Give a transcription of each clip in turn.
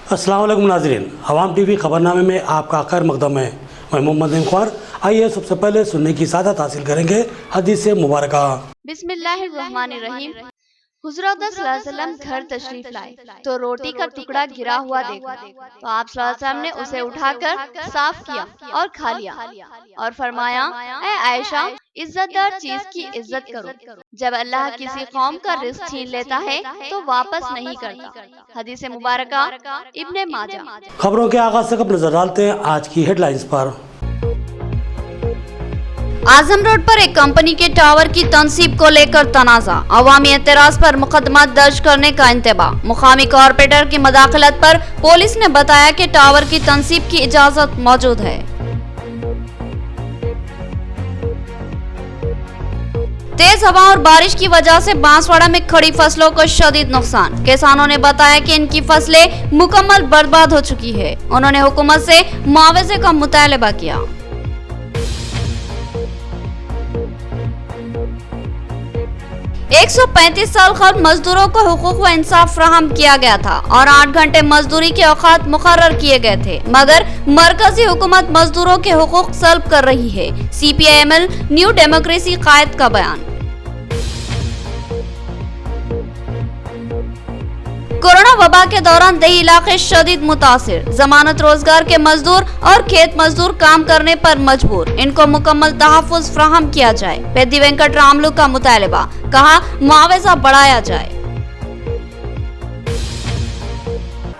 अस्सलाम वालेकुम नाज़रीन, अवाम टीवी खबरनामे में आपका खैर मकदम है। मैं मोहम्मद इमखार। आइए सबसे पहले सुनने की सादत हासिल करेंगे हदीस मुबारक। बिस्मिल्लाहिर्रहमानिर्रहीम। हुज़ूर सल्लल्लाहु अलैहि वसल्लम घर तशरीफ लाए तो रोटी का टुकड़ा गिरा हुआ देखा तो आप सल्लल्लाहु अलैहि वसल्लम ने उसे उठाकर साफ किया और खा लिया और फरमाया, ऐ आयशा, इज्जतदार चीज की इज्जत करो। जब अल्लाह किसी कौम का रिज़्क छीन लेता है तो वापस नहीं करता। हदीस मुबारका इब्ने माजा। खबरों के आगाज से कब नजर डालते हैं आज की हेडलाइंस पर। आजम रोड पर एक कंपनी के टावर की तनसीब को लेकर तनाज़ा, अवामी एतराज पर मुकदमा दर्ज करने का इंतबाह। मुकामी कॉर्पोरेटर की मदाखलत पर पुलिस ने बताया कि टावर की तनसीब की इजाजत मौजूद है। तेज हवा और बारिश की वजह से बांसवाड़ा में खड़ी फसलों को शदीद नुकसान। किसानों ने बताया कि इनकी फसलें मुकम्मल बर्बाद हो चुकी है। उन्होंने हुकूमत से मुआवजे का मुतालबा किया। एक 135 साल कबल मजदूरों को हुकूक व इंसाफ फ्राहम किया गया था और 8 घंटे मजदूरी के औकात मुकर्रर किए गए थे, मगर मरकजी हुकूमत मजदूरों के हुकूक सल्ब कर रही है। CPIML न्यू डेमोक्रेसी कायद का बयान। कोरोना वबा के दौरान दही इलाके शदीद मुतासिर। जमानत रोजगार के मजदूर और खेत मजदूर काम करने पर मजबूर, इनको मुकम्मल तहफ़्फ़ुज़ फ्राहम किया जाए। पेद्दी वेंकट रामलू का मुतालबा, कहा मुआवजा बढ़ाया जाए।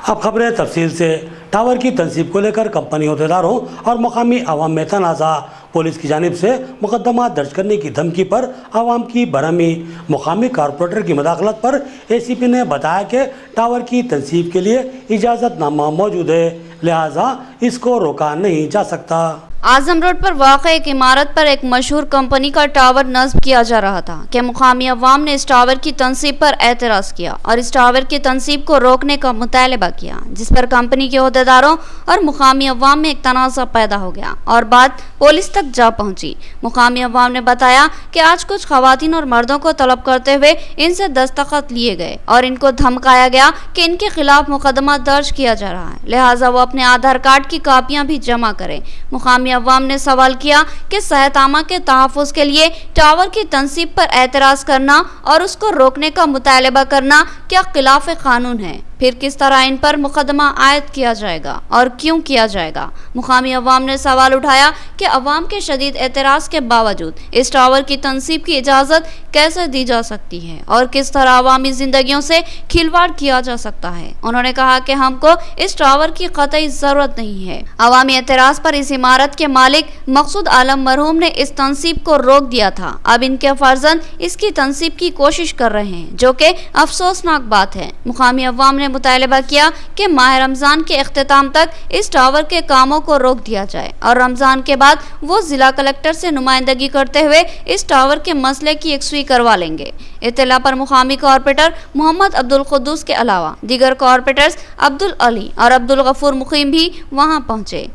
अब खबरें तफसील से। टावर की तनसीब को लेकर कंपनी अहदेदारों और मकामी आवाम में तनाज़ा। पुलिस की जानिब से मुकदमा दर्ज करने की धमकी पर आवाम की बरहमी। मुकामी कॉर्पोरेटर की मदाखलत पर ACP ने बताया कि टावर की तनसीब के लिए इजाज़तनामा मौजूद है, लिहाजा इसको रोका नहीं जा सकता। आजम रोड पर वाक़ एक इमारत पर एक मशहूर कंपनी का टावर नस्ब किया जा रहा था कि मुकामी अवाम ने इस टावर की तनसीब पर एतराज़ किया और इस टावर की तनसीब को रोकने का मुतालबा किया, जिस पर कंपनी के अहदेदारों और मुकामी अवाम में एक तनाज़ा पैदा हो गया और बात पुलिस तक जा पहुंची। मुकामी अवाम ने बताया कि आज कुछ खवातीन और मर्दों को तलब करते हुए इनसे दस्तखत लिए गए और इनको धमकाया गया कि इनके खिलाफ मुकदमा दर्ज किया जा रहा है, लिहाजा वो अपने आधार कार्ड की कापियाँ भी जमा करें। मुकामी अवाम ने सवाल किया कि सेहतआमा के तहफ़्फ़ुज़ के लिए टावर की तनसीब पर एतराज़ करना और उसको रोकने का मुतालबा करना क्या खिलाफ कानून है? फिर किस तरह इन पर मुकदमा आयद किया जाएगा और क्यों किया जाएगा? मुकामी अवाम ने सवाल उठाया कि अवाम के शदीद एतराज़ के बावजूद इस टावर की तनसीब की इजाज़त कैसे दी जा सकती है और किस तरह अवामी ज़िंदगियों से खिलवाड़ किया जा सकता है। उन्होंने कहा कि हमको इस टावर की कतई ज़रूरत नहीं है। अवामी एतराज़ पर इस इमारत के मालिक मकसूद आलम मरहूम ने इस तनसीब को रोक दिया था। अब इनके फर्जंद इसकी तनसीब की कोशिश कर रहे हैं, जो कि अफसोसनाक बात है। मुकामी अवाम ने मुतालबा किया कि माह रमज़ान के इख्तिताम तक इस टावर के कामों को रोक दिया जाए और रमज़ान के बाद वो जिला कलेक्टर से नुमाइंदगी करते हुए इस टावर के मसले की यकसुई करवा लेंगे। इत्तला पर मुकामी कॉर्पोरेटर मोहम्मद अब्दुल कुद्दूस के अलावा दीगर कॉर्पोरेटर्स अब्दुल अली और अब्दुल गफूर मुकीम भी वहाँ पहुँचे।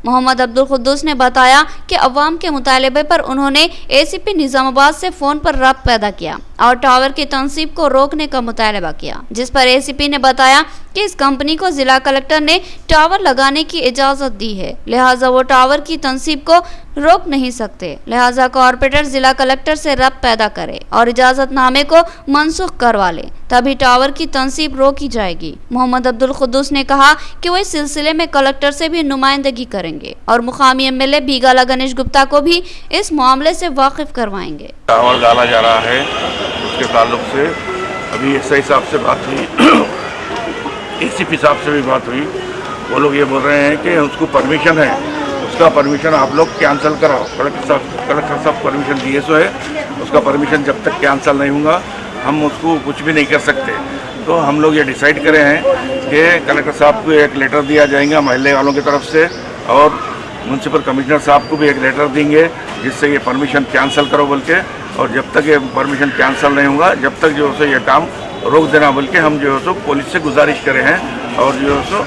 मोहम्मद अब्दुल कुद्दूस ने बताया कि अवाम के मुतालबे पर उन्होंने ACP निज़ामाबाद से फ़ोन पर रब्त पैदा किया और टावर की तनसीब को रोकने का मुतालबा किया, जिस पर ACP ने बताया कि इस कंपनी को जिला कलेक्टर ने टावर लगाने की इजाज़त दी है, लिहाजा वो टावर की तनसीब को रोक नहीं सकते। लिहाजा कॉर्पोरेटर जिला कलेक्टर से रब्त पैदा करे और इजाज़तनामे को मनसूख करवा ले, तभी टावर की तनसीब रोकी जाएगी। मोहम्मद अब्दुल कुद्दूस ने कहा कि वो इस सिलसिले में कलेक्टर से भी नुमाइंदगी करेंगे और मुकामी MLA बीगाला गणेश गुप्ता को भी इस मामले से वाकिफ करवाएंगे। टावर डाला जा रहा है, उसके ताल्लुक से अभी SI साहब से बात हुई, ACP साहब से भी बात हुई। वो लोग ये बोल रहे हैं कि उसको परमिशन है, उसका परमिशन आप लोग कैंसिल कराओ। कलेक्टर साहब परमिशन दिए सो है, उसका परमिशन जब तक कैंसिल नहीं होगा हम उसको कुछ भी नहीं कर सकते। तो हम लोग ये डिसाइड करे हैं कि कलेक्टर साहब को एक लेटर दिया जाएगा महल्ले वालों की तरफ से और म्यूनसिपल कमिश्नर साहब को भी एक लेटर देंगे जिससे ये परमिशन कैंसिल करो बोल के, और जब तक ये परमिशन कैंसिल नहीं होगा जब तक जो है ये काम रोक देना बोल के हम जो है सो पुलिस से गुजारिश करे हैं। और जो है सो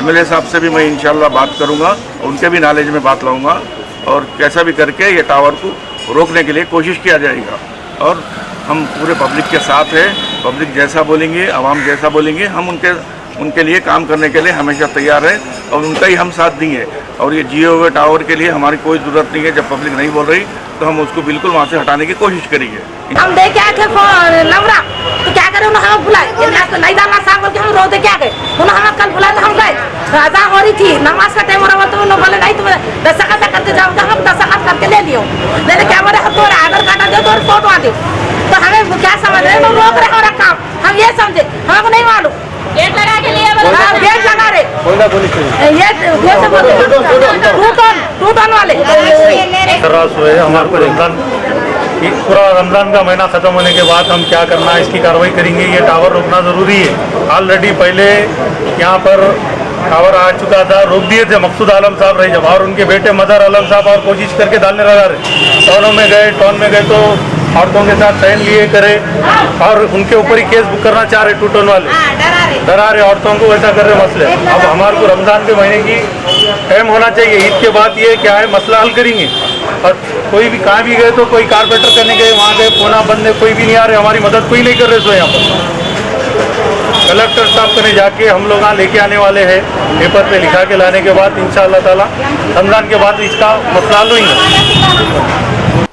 MLA साहब से भी मैं इंशाल्लाह बात करूंगा, उनके भी नॉलेज में बात लाऊंगा और कैसा भी करके ये टावर को रोकने के लिए कोशिश किया जाएगा। और हम पूरे पब्लिक के साथ है, पब्लिक जैसा बोलेंगे, आवाम जैसा बोलेंगे, हम उनके उनके लिए काम करने के लिए हमेशा तैयार है और उनका ही हम साथ देंगे। और ये जियो हुए टावर के लिए हमारी कोई ज़रूरत नहीं है। जब पब्लिक नहीं बोल रही तो हम उसको बिल्कुल वहाँ से हटाने की कोशिश करेंगे। हम दे क्या थे नवरा तो क्या करें, उन्होंने हमें बुलाए नहीं डालना साग बोल के हम रो दे क्या गए। उन्होंने हमें कल बुलाए तो हम गए, राजा हो रही थी नमाज का टाइम हो रहा तो उन्होंने बोले नहीं तुम दस्तखत करके जाओगे। हम दस्तखत करके ले लियो, मैंने क्या बोले हम तुम्हारा आधार कार्ड दे दो और फोटो आ दो। तो हमें क्या समझ रहे हैं, रोक रहे हमारा काम, हम ये समझे हमको नहीं मालूम। गेट लगा के लिए गेट लगा रहे ये टू टन वाले हमारे को पूरा रमजान का महीना खत्म होने के बाद हम क्या करना है इसकी कार्रवाई करेंगे। ये टावर रोकना ज़रूरी है। ऑलरेडी पहले यहाँ पर टावर आ चुका था, रोक दिए थे मकसूद आलम साहब रही जब, और उनके बेटे मदर आलम साहब और कोशिश करके डालने लगा रहे। टाउन में गए तो औरतों के साथ सहन लिए करे और उनके ऊपर ही केस बुक करना चाह रहे, 2 टन वाले डरा रहे औरतों को, वैसा कर रहे मसले। अब हमारे को रमज़ान के महीने की टाइम होना चाहिए। ईद के बाद ये क्या है मसला हल करेंगे। और कोई भी कहाँ भी गए तो कोई कारपेंटर करने गए, वहाँ गए कोना बंद है, कोई भी नहीं आ रहे, हमारी मदद कोई नहीं कर रहे। सो यहाँ पर कलेक्टर साहब कने जाके हम लोग यहाँ लेके आने वाले हैं, पेपर पे लिखा के लाने के बाद इंशाअल्लाह ताला रमज़ान के बाद इसका मसला हल होगा।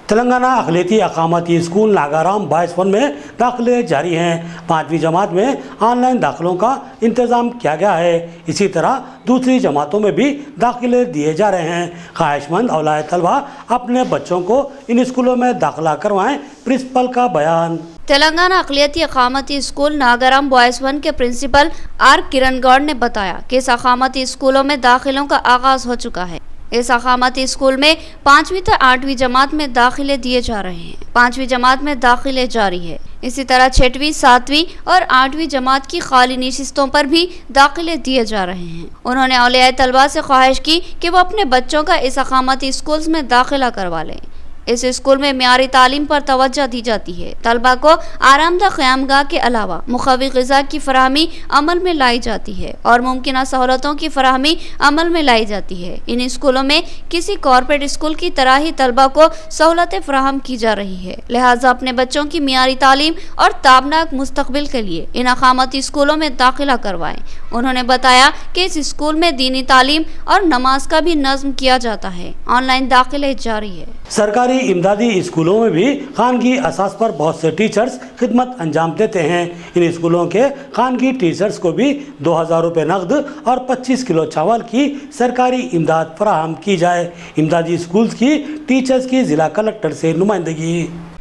तेलंगाना अक़लियती अक़ामती स्कूल नागाराम बॉयज़ 1 में दाखिले जारी हैं। 5वीं जमात में ऑनलाइन दाखिलों का इंतज़ाम किया गया है। इसी तरह दूसरी जमातों में भी दाखिले दिए जा रहे हैं। ख्वाहिशमंद औलाद तलबा अपने बच्चों को इन स्कूलों में दाखिला करवाएं। प्रिंसिपल का बयान। तेलंगाना अक़लियती अक़ामती स्कूल नागाराम बॉयज़ 1 के प्रिंसिपल आर किरण गौड़ ने बताया कि इस अक़ामती स्कूलों में दाखिलों का आगाज़ हो चुका है। इस अक़ामती स्कूल में 5वीं से 8वीं जमात में दाखिले दिए जा रहे हैं। 5वीं जमात में दाखिले जारी है। इसी तरह 6वीं, 7वीं और 8वीं जमात की खाली निशिस्तों पर भी दाखिले दिए जा रहे हैं। उन्होंने औलिया तलबा से ख्वाहिश की कि वो अपने बच्चों का इस अक़ामती स्कूल में दाखिला करवा लें। इस स्कूल में मियारी तालीम पर तवज्जो दी जाती है। तलबा को आरामदा क़यामगाह के अलावा मुख़व्वी ग़िज़ा की फ़राहमी अमल में लाई जाती है और मुमकिन सहूलतों की फ़राहमी अमल में लाई जाती है। इन स्कूलों में किसी कॉर्पोरेट स्कूल की तरह ही तलबा को सहूलतें फ़राहम की जा रही है। लिहाजा अपने बच्चों की मियारी तालीम और ताबनाक मुस्तक़बिल के लिए इन अक़ामती स्कूलों में दाखिला करवाएं। उन्होंने बताया कि इस स्कूल में दीनी तालीम और नमाज का भी नज़्म किया जाता है। ऑनलाइन दाखिले जारी है। सरकारी इमदादी स्कूलों में भी खानगी असास पर बहुत से टीचर्स खिदमत अंजाम देते हैं। इन स्कूलों के खानगी टीचर्स को भी 2000 रुपये नकद और 25 किलो चावल की सरकारी इमदाद फराहम की जाए। इमदादी स्कूल्स की टीचर्स की जिला कलेक्टर से नुमाइंदगी।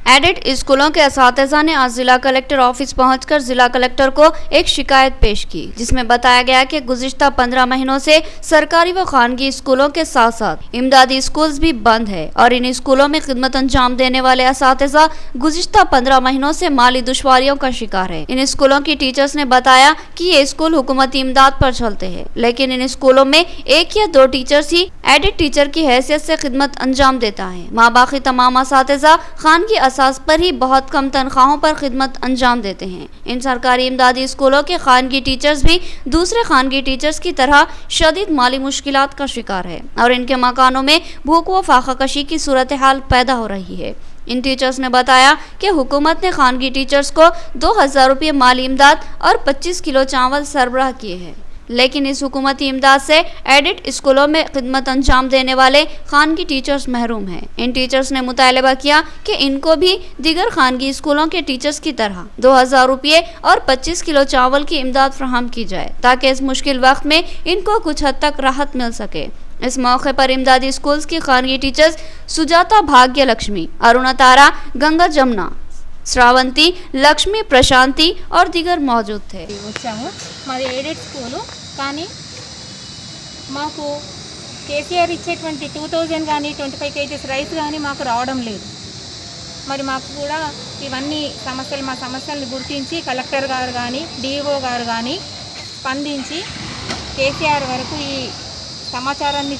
एडेड स्कूलों के असातिज़ा ने आज जिला कलेक्टर ऑफिस पहुंचकर जिला कलेक्टर को एक शिकायत पेश की, जिसमें बताया गया कि गुज़िश्ता 15 महीनों से सरकारी व खानगी स्कूलों के साथ साथ इमदादी स्कूल्स भी बंद है और इन स्कूलों में खिदमत अंजाम देने वाले असातिज़ा गुज़िश्ता 15 महीनों से माली दुश्वारियों का शिकार है। इन स्कूलों की टीचर्स ने बताया कि ये स्कूल हुकूमती इमदाद पर चलते हैं, लेकिन इन स्कूलों में 1 या 2 टीचर्स ही एडेड टीचर की हैसियत से खिदमत अंजाम देता है। माँ बाकी तमाम असातिज़ा खानगी असास पर ही बहुत कम तनख्वाहों पर खिदमत अंजाम देते हैं। इन सरकारी इमदादी स्कूलों के खानगी टीचर्स भी दूसरे खानगी टीचर्स की तरह शदीद माली मुश्किलात का शिकार है और इनके मकानों में भूख व फाकाकशी की सूरत हाल पैदा हो रही है। इन टीचर्स ने बताया कि हुकूमत ने खानगी टीचर्स को 2000 रुपये माली इमदाद और 25 किलो चावल सरबराह किए हैं, लेकिन इस हुकूमती इमदाद से एडेड स्कूलों में खिदमत अंजाम देने वाले खानगी टीचर्स महरूम हैं। इन टीचर्स ने मुतालबा किया कि इनको भी दीगर खानगी स्कूलों के टीचर्स की तरह 2000 रुपये और 25 किलो चावल की इमदाद फराहम की जाए, ताकि इस मुश्किल वक्त में इनको कुछ हद तक राहत मिल सके। इस मौके पर इमदादी स्कूल्स की खानगी टीचर्स सुजाता, भाग्य लक्ष्मी, अरुणा तारा, गंगा जमुना, श्रावंती, लक्ष्मी, प्रशांति और दीगर मौजूद थे। వచ్చాము మాది ఎయిడెడ్ స్కూలు, కానీ మాకు కేసీఆర్ ఇచ్చేటువంటి 2000 కానీ 25 కేజీస్ రైస్ కానీ మాకు రావడం లేదు. మరి మాకు కూడా ఇవన్నీ సమస్యలు, మా సమస్యలను గుర్తించి కలెక్టర్ గారు కానీ డిఓ గారు కానీ స్పందించి కేసీఆర్ వరకు ఈ సమాచారాన్ని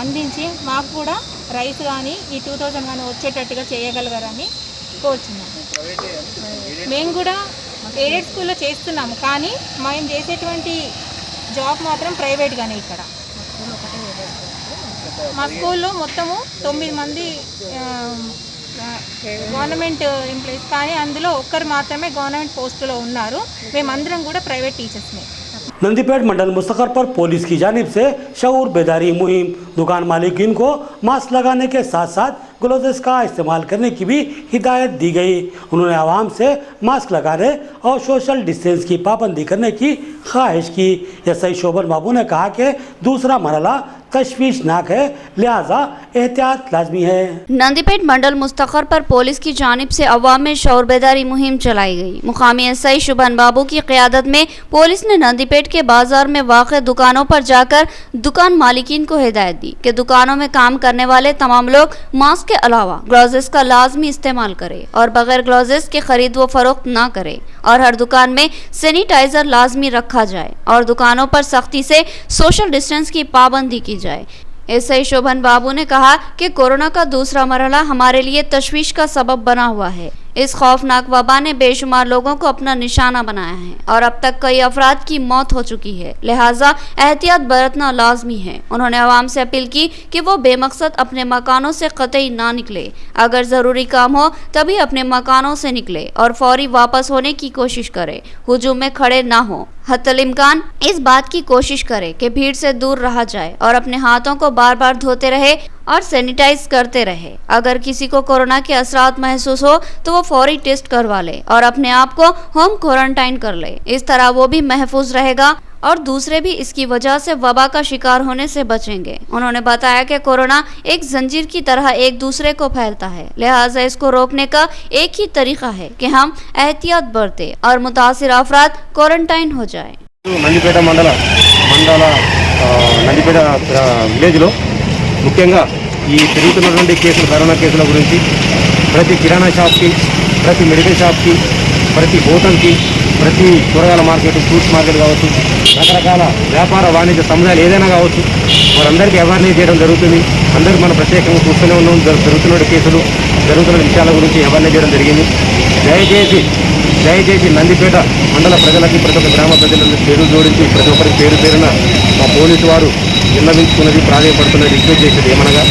అందించి మాకు కూడా రైస్ కానీ ఈ 2000 కానీ వచ్చేటట్టుగా చేయగలగారని కోరుచున్నాము. మేము కూడా ఎయిడెడ్ స్కూల్లో చేస్తున్నాము, కానీ మేము చేసేటువంటి జాబ్ మాత్రం ప్రైవేట్గానే. ఇక్కడ మా స్కూల్లో మొత్తము 9 మంది గవర్నమెంట్ ఎంప్లాయీస్, కానీ అందులో ఒక్కరు మాత్రమే గవర్నమెంట్ పోస్టులో ఉన్నారు. మేమందరం కూడా ప్రైవేట్ టీచర్స్మే. नंदीपेट मंडल मुस्तकर पर पुलिस की जानिब से शऊर बेदारी मुहिम, दुकान मालिकीन को मास्क लगाने के साथ साथ ग्लव्स का इस्तेमाल करने की भी हिदायत दी गई। उन्होंने आवाम से मास्क लगाने और सोशल डिस्टेंस की पाबंदी करने की ख्वाहिश की। एसआई शोभन बाबू ने कहा कि दूसरा मरहला तशवीशनाक है, लिहाजा एहतियात लाजमी है। नंदीपेट मंडल मुस्तखर पर पुलिस की जानिब से अवाम में शऊर बेदारी मुहिम चलाई गई। मुकामी एसआई शोभन बाबू की क़यादत में पुलिस ने नंदीपेट के बाजार में वाक़ दुकानों पर जाकर दुकान मालिकीन को हिदायत दी कि दुकानों में काम करने वाले तमाम लोग मास्क के अलावा ग्लव्स का लाजमी इस्तेमाल करें और बगैर ग्लव्स के खरीद व फरोख्त ना करें और हर दुकान में सैनिटाइजर लाजमी रखा जाए और दुकानों पर सख्ती से सोशल डिस्टेंस की पाबंदी की जाए। एसआई शोभन बाबू ने कहा कि कोरोना का दूसरा मरहला हमारे लिए तशवीश का सबब बना हुआ है। इस खौफनाक वबा ने बेशुमार लोगों को अपना निशाना बनाया है और अब तक कई अफराद की मौत हो चुकी है, लिहाजा एहतियात बरतना लाजमी है। उन्होंने आवाम से अपील की कि वो बेमकसद अपने मकानों से कतई ना निकले, अगर ज़रूरी काम हो तभी अपने मकानों से निकले और फौरी वापस होने की कोशिश करे, हुजूम में खड़े ना हो। हत्तल इम्कान इस बात की कोशिश करे कि भीड़ से दूर रहा जाए और अपने हाथों को बार बार धोते रहे और सैनिटाइज करते रहे। अगर किसी को कोरोना के असरात महसूस हो तो वो फौरी टेस्ट करवा ले और अपने आप को होम क्वारंटाइन कर ले। इस तरह वो भी महफूज रहेगा और दूसरे भी इसकी वजह से वबा का शिकार होने से बचेंगे। उन्होंने बताया कि कोरोना एक जंजीर की तरह एक दूसरे को फैलता है, लिहाजा इसको रोकने का एक ही तरीका है कि हम एहतियात बरतें और मुतासिर अफराद क्वारंटाइन हो जाए। నందిపేట మండల నందిపేట విలేజ్లో ముఖ్యంగా ఈ పెరుగుతున్నటువంటి కేసులు, కరోనా కేసుల గురించి ప్రతి కిరాణా షాప్కి, ప్రతి మెడికల్ షాప్కి, ప్రతి హోటల్కి, ప్రతి కూరగాయల మార్కెట్, ఫ్రూట్స్ మార్కెట్ కావచ్చు, రకరకాల వ్యాపార వాణిజ్య సముదాయాలు ఏదైనా కావచ్చు, వారందరికీ అవేర్నెస్ చేయడం జరుగుతుంది. అందరూ మనం ప్రత్యేకంగా చూస్తూనే ఉన్నాం. జరుగుతున్న కేసులు, జరుగుతున్న విషయాల గురించి అవేర్నెస్ చేయడం జరిగింది. దయచేసి నందిపేట మండల ప్రజలకి, ప్రతి ఒక్క గ్రామ ప్రజలను పేరు జోడించి ప్రతి ఒక్కరికి పేరు పేరున మా పోలీసు వారు విన్నవించుకున్నది, ప్రాధాన్యపడుతున్నది, రిక్వెస్ట్ చేసేది ఏమనగా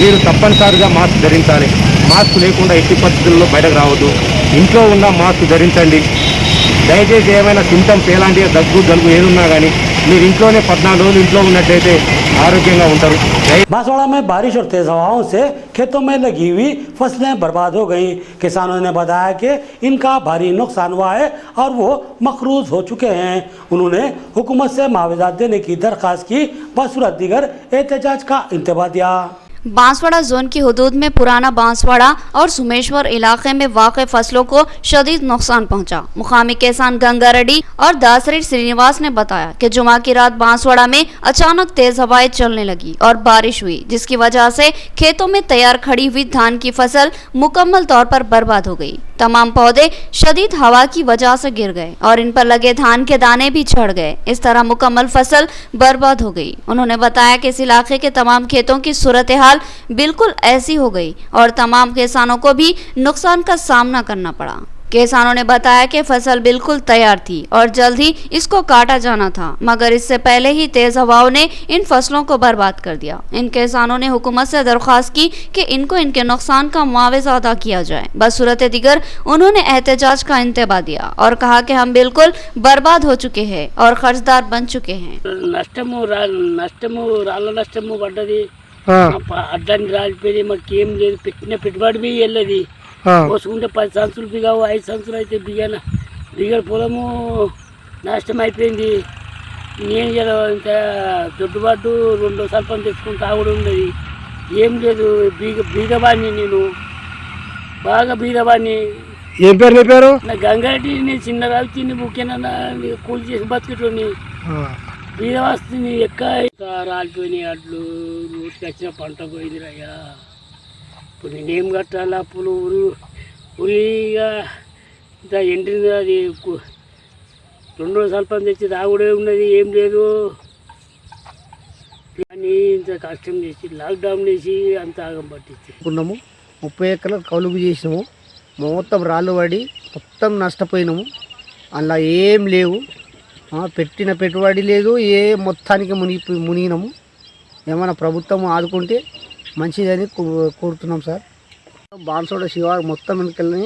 మీరు తప్పనిసరిగా మాస్క్ ధరించాలి. మాస్క్ లేకుండా ఎట్టి పరిస్థితుల్లో బయటకు రావద్దు. ఇంట్లో ఉన్న మాస్క్ ధరించండి. దయచేసి ఏమైనా సింటమ్స్ ఎలాంటి దగ్గు, జలుబు ఏదున్నా కానీ మీరు ఇంట్లోనే 14 రోజులు ఇంట్లో ఉన్నట్టయితే ఆరోగ్యంగా ఉంటారు. बांसवाड़ा में बारिश और तेज हवाओं से खेतों में लगी हुई फसलें बर्बाद हो गईं। किसानों ने बताया कि इनका भारी नुकसान हुआ है और वो मकरूज हो चुके हैं। उन्होंने हुकूमत से मुआवजा देने की दरख्वास्त की, बसूरत दीगर एहतजाज का इंतबाह दिया। बांसवाड़ा जोन की हुदूद में पुराना बांसवाड़ा और सुमेश्वर इलाके में वाक़ फसलों को शदीद नुकसान पहुंचा। मुकामी किसान गंगा रेड्डी और दासरी श्रीनिवास ने बताया कि जुमा की रात बांसवाड़ा में अचानक तेज हवाएं चलने लगी और बारिश हुई, जिसकी वजह से खेतों में तैयार खड़ी हुई धान की फसल मुकम्मल तौर पर बर्बाद हो गई। तमाम पौधे शदीद हवा की वजह से गिर गए और इन पर लगे धान के दाने भी झड़ गए। इस तरह मुकम्मल फसल बर्बाद हो गई। उन्होंने बताया कि इस इलाके के तमाम खेतों की सूरत हाल बिल्कुल ऐसी हो गई और तमाम किसानों को भी नुकसान का सामना करना पड़ा। किसानों ने बताया कि फसल बिल्कुल तैयार थी और जल्द ही इसको काटा जाना था, मगर इससे पहले ही तेज हवाओं ने इन फसलों को बर्बाद कर दिया। इन किसानों ने हुकूमत से दरख्वास्त की कि इनको इनके नुकसान का मुआवजा अदा किया जाए। बसूरत दिगर उन्होंने एहतजाज का इंतबाह दिया और कहा कि हम बिल्कुल बर्बाद हो चुके हैं और कर्जदार बन चुके हैं। నష్టము పడ్డది, అడ్డానికి రాలిపోయి మాకేం లేదు, పెట్టిన పెట్టుబడి బి వెళ్ళది, పోసుకుంటే 10 సంవత్సరాలు బిగావు, 5 సంవత్సరాలు అయితే బిగల పొలము నష్టం అయిపోయింది. నేను ఇంత దొడ్డుబాటు 2 సల్పం తెచ్చుకుంటా కూడా ఉన్నది, ఏం లేదు. బీదవాడిని, నేను బాగా బీదవాడిని. ఏం పేరు నీ పేరు? నా గంగారెడ్డి. నేను చిన్న రాజు తిని బుక్కేనా కూలి చేసి బతికేటోని. బీదవాస్తిని ఎక్క రాలిపోయినాయి, అడ్లు నూటికి వచ్చిన పంట పోయింది రయ్యా. ఇప్పుడు నేనేం కట్టాలా? అప్పులు ఉరిగా ఇంత ఎంట్రింది, అది 2 సల్పం తెచ్చి తాగుడే ఉన్నది, ఏం లేదు. కానీ ఇంత కష్టం చేసి లాక్డౌన్ చేసి అంత ఆగం పట్టించి ఉన్నాము. 30 ఎకరాలు కౌలుగు చేసినాము, మొత్తం రాళ్ళు పడి మొత్తం నష్టపోయినాము. అలా ఏం లేవు, పెట్టిన పెట్టుబడి లేదు, ఏ మొత్తానికి మునిగినాము. ఏమైనా ప్రభుత్వం ఆదుకుంటే మంచిదని కోరుతున్నాం సార్. బాన్సోడ శివారు మొత్తం వెనుకల్ని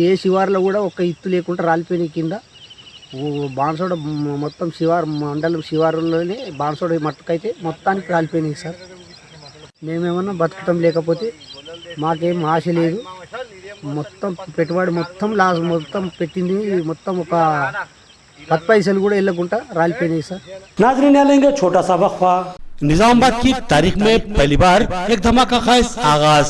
ఏ శివార్లో కూడా ఒక్క ఇత్తు లేకుండా రాలిపోయిన కింద బాన్సోడ మొత్తం మండలం శివారులోనే బాన్సోడ మట్టుకైతే మొత్తానికి కాలిపోయినాయి సార్. మేమేమన్నా బతకటం లేకపోతే మాకేం ఆశ లేదు. మొత్తం పెట్టుబడి మొత్తం లాస్, మొత్తం పెట్టింది మొత్తం ఒక 10 పైసలు కూడా వెళ్ళకుండా రాలిపోయినాయి సార్. नाजरीन लेंगे छोटा सा वक्फा। निजामाबाद की तारीख में पहली बार एक धमाका खास आगाज।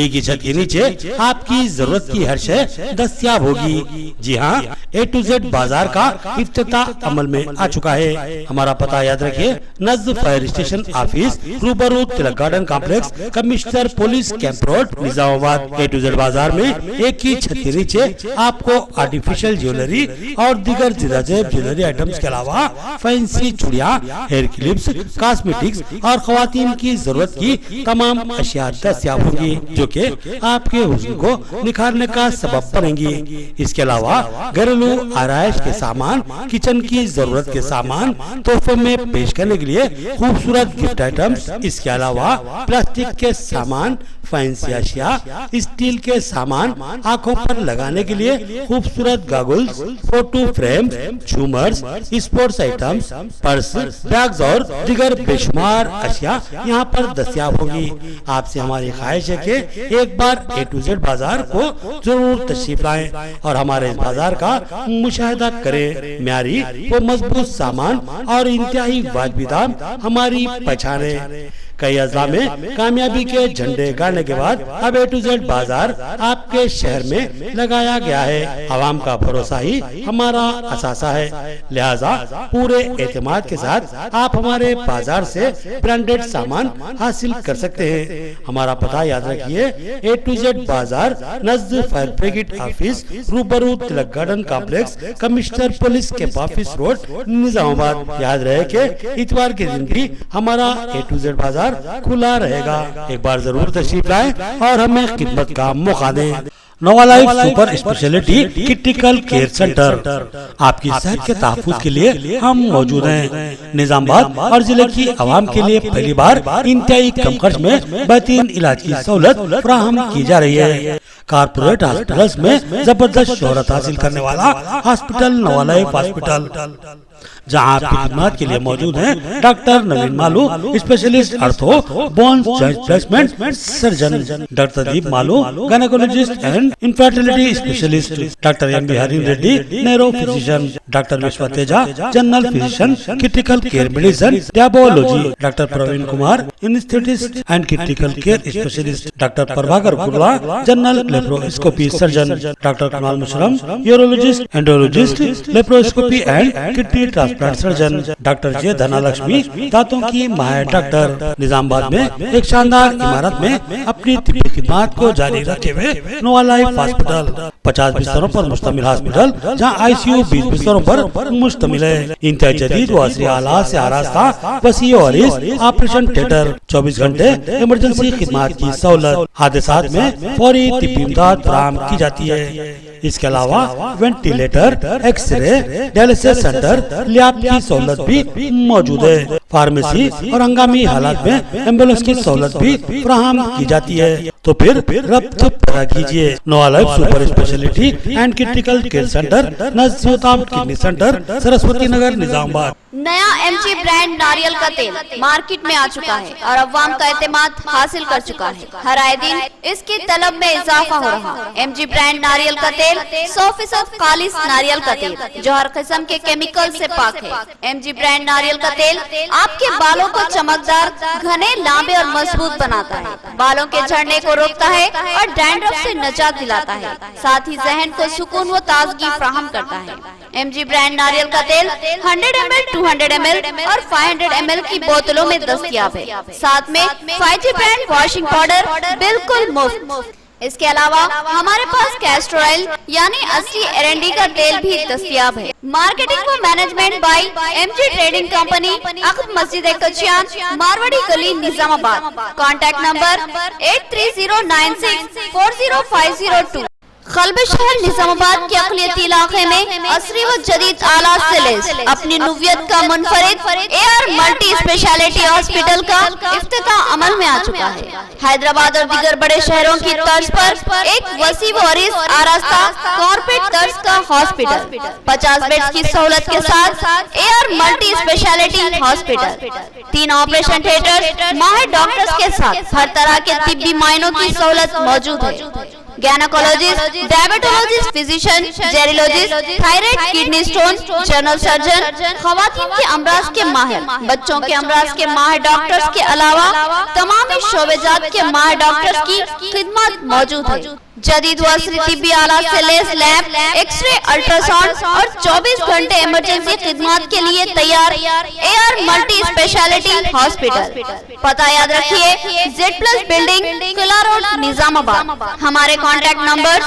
एक ही छत के नीचे आपकी जरूरत की हर शय दस्तयाब होगी। जी हाँ, A to Z बाजार का इफ्तिताह अमल में आ चुका है। हमारा पता याद रखिए, नज़्द फायर स्टेशन ऑफिस, रूबरू Tilak garden complex, commissioner police camp road, Nizamabad. A to Z बाजार में एक ही छत के नीचे आपको आर्टिफिशियल ज्वेलरी और दीगर जिंदाजेब ज्वेलरी आइटम्स के अलावा फैंसी चूड़ियाँ, हेयर क्लिप्स, कॉस्मेटिक्स और खवातीन की जरूरत की तमाम अशिया दस्तयाब होंगी, जो कि आपके हुस्न को निखारने का सबब बनेंगी। इसके अलावा घरेलू आराइश के सामान, किचन की जरूरत के सामान तोहफे में पेश करने के लिए खूबसूरत गिफ्ट आइटम्स। इसके अलावा प्लास्टिक के सामान, फैंसी अशिया, स्टील के सामान, आंखों पर लगाने के लिए खूबसूरत गॉगल्स, फोटो फ्रेम, झूमर्स, स्पोर्ट्स आइटम्स, पर्स, बैग्स और दीगर बेशुमार अशिया यहाँ पर दस्तयाब होगी। आपसे हमारी ख्वाहिश है कि एक बार A to Z बाजार को जरूर तशरीफ लाएं और हमारे इस बाजार का मुशाहिदा करें। म्यारी व मजबूत सामान और इंतहाई वाजिबी दाम हमारी पहचान है। कई अजला में कामयाबी के झंडे गाड़ने के बाद अब A to Z बाजार आपके शहर में लगाया गया है। आवाम का भरोसा ही हमारा असासा है, लिहाजा पूरे एतमाद के साथ आप हमारे बाजार से ब्रांडेड सामान हासिल कर सकते हैं। हमारा पता याद रखिए, A to Z बाजार, नज़्द फायर ब्रिगेड ऑफिस, रूबरू Tilak garden complex, commissioner police camp office road, Nizamabad. याद रहे कि इतवार के दिन भी हमारा A to Z बाजार खुला रहेगा। एक बार जरूर तशरीफ लाएं और हमें खिदमत का मौका दें। Nova life super speciality critical care centre, आपकी सेहत के तहफ्फुज़ के लिए हम मौजूद हैं। निजामाबाद और जिले की आवाम के लिए पहली बार इंतहाई कम खर्च में बेहतरीन इलाज की सहूलत फराहम की जा रही है। कारपोरेट हॉस्पिटल्स में जबरदस्त शोहरत हासिल करने वाला हॉस्पिटल नोवा लाइफ हॉस्पिटल, जहां आपकी खिदमत के लिए मौजूद हैं doctor Naveen Malu, specialist ortho, bones joint replacement surgeon, doctor Deep Malu, gynaecologist and infertility specialist, doctor M Bihari Reddy, neuro physician, doctor Vishwa Teja, general physician, critical care medicine, diabetology, doctor Praveen Kumar, anaesthetist and critical care specialist, doctor Prabhakar Gurva, general laparoscopy surgeon, doctor Kamal Musharam, urologist, endologist, laparoscopy and kidney transplant surgeon, doctor J Dhanalakshmi, दांतों की माहिर doctor. Nizamabad में एक शानदार इमारत में अपनी तिब्बी खिदमत को जारी रखे हुए नोवा लाइफ हॉस्पिटल 50 बिस्तरों पर मुश्तमिल हॉस्पिटल, जहां ICU 20 बिस्तरों पर मुश्तमिल है। इंतहाई जदीद व असरी आलात से आरास्ता वसीअ और ऑपरेशन थिएटर, 24 घंटे इमरजेंसी खिदमत की सहूलत, हादसात में फौरी तिब्बी इमदाद फराहम की जाती है। इसके अलावा ventilator, x-ray, dialysis centre, lab की सहूलत भी मौजूद है। फार्मेसी और हंगामी हालात में एम्बुलेंस की सहूलत भी फराहम की जाती है। तो फिर रब्त पैदा कीजिए। Nova life super speciality and critical care centre, नज़दीक किडनी सेंटर, सरस्वती नगर, निजामाबाद। नया MG ब्रांड नारियल का तेल मार्केट में आ चुका है और अवाम का एतमाद हासिल कर चुका है। हर आए दिन इसकी तलब में इजाफा हो रहा है। MG ब्रांड नारियल का तेल 100% खालिस नारियल का तेल, जो हर किस्म के केमिकल से पाक है। MG ब्रांड नारियल का तेल आपके बालों को चमकदार, घने, लंबे और मजबूत बनाता है, बालों के झड़ने को रोकता है और डैंड्रफ से निजात दिलाता है, साथ ही जहन को सुकून व ताजगी फराहम करता है। MG ब्रांड नारियल का तेल 100 ml, 200 ml और 500 ml की बोतलों में दस्तयाब है। साथ में 5G ब्रांड वॉशिंग पाउडर बिल्कुल मुफ्त। इसके अलावा हमारे पास कैस्टर ऑयल यानी असली एरंडी का तेल भी दस्तयाब है। मार्केटिंग व management by MG trading company, अक़ब मस्जिद कचियान, मारवाड़ी गली, निजामाबाद। Contact number 8309640502। कल्बे शहर निजामाबाद के अक़लियती इलाके में असरी व जदीद आलात से लैस अपनी नुवियत का मुनफरिद एआर मल्टी स्पेशलिटी हॉस्पिटल का इफ्तिताह अमल में आ चुका है। हैदराबाद और दीगर बड़े शहरों की तर्ज पर एक वसी व अरीज आरास्ता कॉर्पोरेट तर्ज का हॉस्पिटल 50 बेड्स की सहूलत के साथ AR multi speciality hospital, 3 operation theatre, माहिर डॉक्टर्स के साथ हर तरह के तिब्बी मायनों की सहूलत मौजूद है। Gynaecologist, diabetologist, physician, geriologist, thyroid, kidney stone, general surgeon, खवातीन के अमराज के माहिर, बच्चों के अमराज के माहिर डॉक्टर्स के अलावा तमाम शोबेजात के माहिर डॉक्टर्स की खिदमत मौजूद है। जदीद व असरी तिब्बी आलात से लैस लैब, एक्सरे, अल्ट्रासाउंड और 24 घंटे इमरजेंसी खिदमत के लिए तैयार एआर मल्टी स्पेशलिटी हॉस्पिटल। पता याद रखिए, Z+ बिल्डिंग, किला रोड, निजामाबाद। हमारे कॉन्टैक्ट नंबर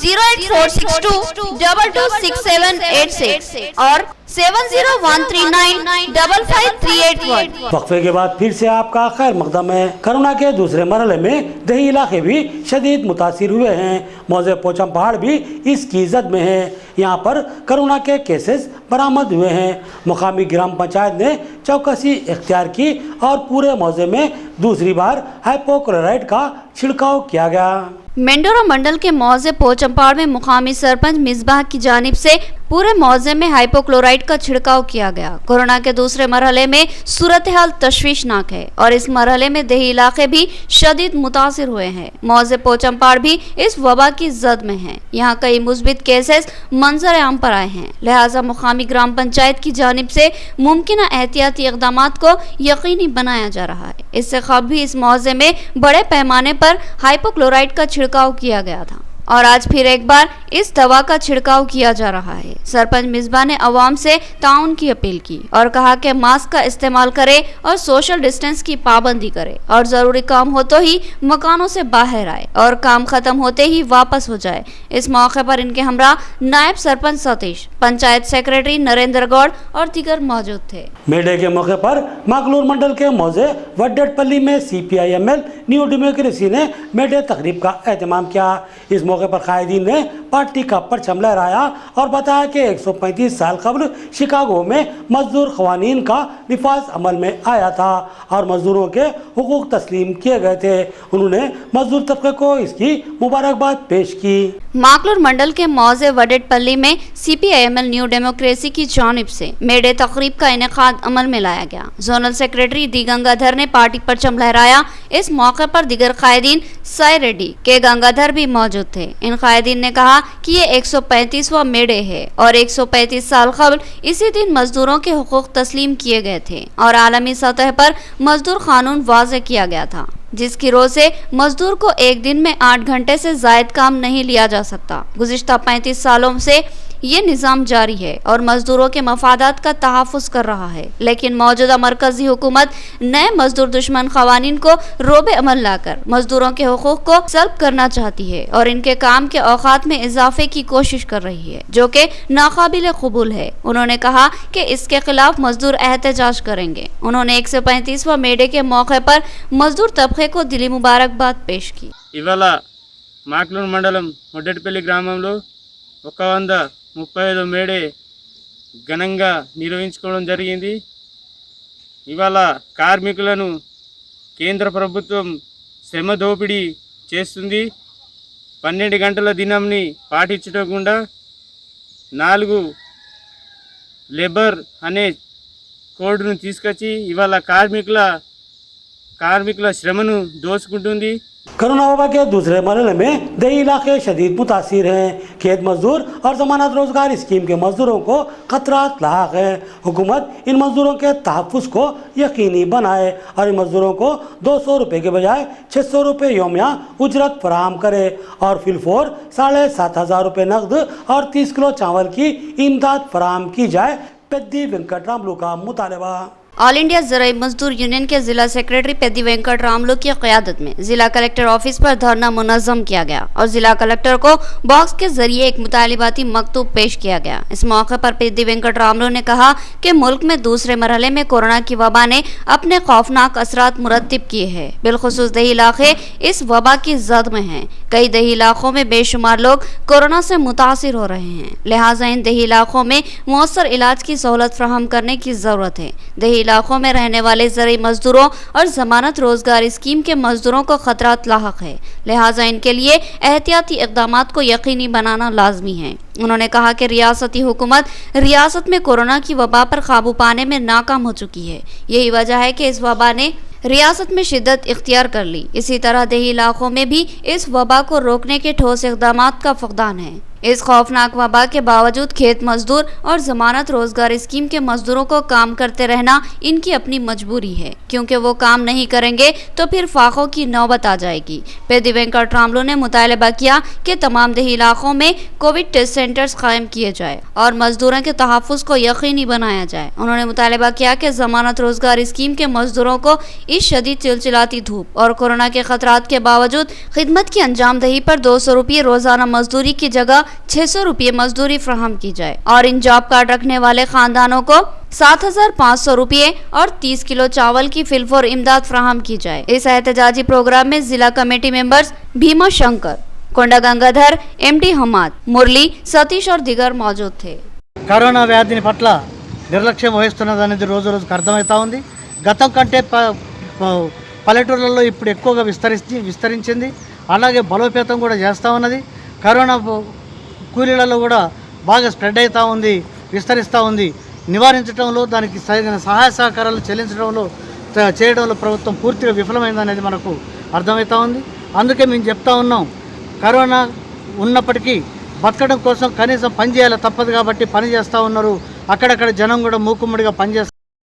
08462 226786 और 7013955381। वक्फे के बाद फिर से आपका खैर मकदम है। कोरोना के दूसरे मरहले में दही इलाके भी शदीद मुतासिर हुए हैं। मौजे पोचम पहाड़ भी इसकी जद में है। यहाँ पर कोरोना के केसेस बरामद हुए हैं। मुकामी ग्राम पंचायत ने चौकसी इख्तियार की और पूरे मौजे में दूसरी बार हाइपोक्लोराइड का छिड़काव किया गया। मेंडोरा मंडल के मौजे पोचमपाड़ में मुकामी सरपंच मिसबाह की जानिब से पूरे मौजे में हाइपोक्लोराइड का छिड़काव किया गया। कोरोना के दूसरे मरहले में सूरत हाल तशवीशनाक है और इस मरहले में दही इलाके भी शदीद मुतासिर हुए हैं। मौजे पोचमपाड़ भी इस वबा की जद में है। यहाँ कई मुस्बित केसेस मंजर आम पर आए हैं, लिहाजा मुकामी ग्राम पंचायत की जानिब से मुमकिन एहतियाती इक़दाम को यकीनी बनाया जा रहा है। इससे कबल भी इस मौजे में बड़े पैमाने पर हाइपोक्लोराइड का छिड़काव किया गया था और आज फिर एक बार इस दवा का छिड़काव किया जा रहा है। सरपंच मिसबा ने अवाम से ताउन की अपील की और कहा कि मास्क का इस्तेमाल करे और सोशल डिस्टेंस की पाबंदी करे और जरूरी काम हो तो ही मकानों से बाहर आए और काम खत्म होते ही वापस हो जाए। इस मौके पर इनके हमरा नायब सरपंच सतीश, पंचायत सेक्रेटरी नरेंद्र गौड़ और दीगर मौजूद थे। मेले के मौके पर माकलूर मंडल के मौजे वड्डेटपल्ली में CPI-ML न्यू डेमोक्रेसी ने मेले तकरीब का एहतमाम किया। इस मौके पर कायदीन ने पार्टी का परचम लहराया और बताया कि 135 साल कबल शिकागो में मजदूर कवानीन का निफाज अमल में आया था और मजदूरों के हुकूक तस्लीम किए गए थे। उन्होंने मजदूर तबके को इसकी मुबारकबाद पेश की। माकलूर मंडल के मौजे वडेटपल्ली में CPI-ML न्यू डेमोक्रेसी की जानिब से मेडे तकरीब का इनेकाद अमल में लाया गया। जोनल सेक्रेटरी डी गंगाधर ने पार्टी परचम लहराया। इस मौके पर दीगर कायदीन साई रेड्डी के गंगाधर भी मौजूद थे। इन कायदीन ने कहा कि ये 135वां मेडे है और 135 साल कबल इसी दिन मजदूरों के हुकूक तस्लीम किए गए थे और आलमी सतह पर मजदूर कानून वाज़े किया गया था, जिसकी रोज से मजदूर को एक दिन में 8 घंटे से जायद काम नहीं लिया जा सकता। गुज़िश्ता 35 सालों से ये निज़ाम जारी है और मजदूरों के मफादात का तहफ़्फ़ुज़ कर रहा है, लेकिन मौजूदा मरकजी हुकूमत नए मजदूर दुश्मन क़वानीन को रोबे अमल लाकर मजदूरों के हुकूक को सल्ब करना चाहती है और इनके काम के औकात में इजाफे की कोशिश कर रही है, जो कि नाकाबिल कबूल है। उन्होंने कहा कि इसके खिलाफ मजदूर एहतजाज करेंगे। उन्होंने 135वां मेडे के मौके पर मजदूर तबके को दिली मुबारकबाद पेश की। ఇవాళ మాక్లూరు మండలం వడ్డెట్పల్లి గ్రామంలో 135 మేడే ఘనంగా నిర్వహించుకోవడం జరిగింది. ఇవాళ కార్మికులను కేంద్ర ప్రభుత్వం శ్రమ దోపిడీ చేస్తుంది. 12 గంటల దినంని పాటించకుండా 4 లేబర్ అనే కోడ్ను తీసుకొచ్చి ఇవాళ కార్మికుల శ్రమను దోచుకుంటుంది. कोरोना वबा के दूसरे मरहले में दही इलाके शदीद मुतासिर हैं। खेत मजदूर और जमानत रोजगार स्कीम के मजदूरों को खतरात लाक है। हुकूमत इन मजदूरों के तहफ़्फ़ुज़ को यकीनी बनाए और इन मजदूरों को 200 रुपये के बजाय 600 रुपये योमिया उजरत फराहम करे और फिलफोर 7,500 रुपये नकद और 30 किलो चावल की इमदाद फराहम की जाए। पेद्दी वेंकटरामलू का मुतालबा। ऑल इंडिया ज़राई मजदूर यूनियन के जिला सेक्रेटरी पेद्दी वेंकट रामलू की क़यादत में जिला कलेक्टर ऑफिस पर धरना मुनज़्ज़म किया गया और जिला कलेक्टर को बॉक्स के जरिए एक मुतालिबाती मकतूब पेश किया गया। इस मौके पर पेद्दी वेंकट रामलू ने कहा कि मुल्क में दूसरे मरहले में कोरोना की वबा ने अपने खौफनाक असरात मुरतब किए हैं। बिलखुसूस दही इलाके इस वबा की जद में हैं। कई देही इलाकों में बेशुमार लोग कोरोना से मुतासिर हो रहे हैं, लिहाजा इन देही इलाकों में मौसर इलाज की सहूलत फराहम करने की जरूरत है। देही इलाकों में रहने वाले ज़रूरी मजदूरों और जमानत रोजगार स्कीम के मजदूरों को खतरात लाहक है, लिहाजा इनके लिए एहतियाती इक़दामात को यकीनी बनाना लाजमी है। उन्होंने कहा कि रियासती हुकूमत रियासत में कोरोना की वबा पर काबू पाने में नाकाम हो चुकी है। यही वजह है कि इस वबा ने रियासत में शिद्दत इख्तियार कर ली। इसी तरह देही इलाकों में भी इस वबा को रोकने के ठोस इक़दामात का फक़दान है। इस खौफनाक वबा के बावजूद खेत मजदूर और जमानत रोजगार स्कीम के मजदूरों को काम करते रहना इनकी अपनी मजबूरी है, क्योंकि वो काम नहीं करेंगे तो फिर फाकों की नौबत आ जाएगी। पेदी वेंकट रामलू ने मुतालबा किया कि तमाम देही इलाकों में कोविड टेस्ट सेंटर्स कायम किए जाए और मजदूरों के तहफ़्फ़ुज़ को यकीनी बनाया जाए। उन्होंने मुतालबा किया कि जमानत रोजगार स्कीम के मजदूरों को इस शदीद चिलचिलाती धूप और कोरोना के खतरात के बावजूद खिदमत की अंजामदही पर 200 रुपये रोजाना मजदूरी की जगह 600 रुपये मजदूरी फ्राहम की जाए और इन जॉब कार्ड रखने वाले खानदानों को 7,500 रुपये और 30 किलो चावल की फिलफोर इमदाद फ्राहम की जाए। इस एहतजाजी प्रोग्राम में जिला कमेटी मेंबर्स भीमा शंकर, కొండ గంగాధర్, ఎండి హమాద్, మురళి, సతీష్ और दिगर मौजूद थे। కరోనా వ్యాధిని పట్ల నిర్లక్ష్యం వహిస్తున్నదనేది రోజు రోజుకు అర్థమవుతా ఉంది। గతం కంటే పల్లెటూళ్ళల్లో ఇప్పుడు ఎక్కువగా విస్తరించింది, అలాగే బలోపేతం కూడా చేస్తూ ఉన్నది। కరోనా కూలీలలో కూడా బాగా స్ప్రెడ్ అవుతూ ఉంది, విస్తరిస్తూ ఉంది। నివారించడంలో దానికి సరైన సహాయ సహకారాలు చేయడంలో ప్రభుత్వం పూర్తిగా విఫలమైందనేది మనకు అర్థమవుతూ ఉంది। అందుకే మేము చెప్తా ఉన్నాం, కరోనా ఉన్నప్పటికీ బతకడం కోసం కనీసం పని చేయాలి తప్పదు కాబట్టి పని చేస్తూ ఉన్నారు। అక్కడక్కడ జనం కూడా మూకుమ్మడిగా పనిచేస్తారు।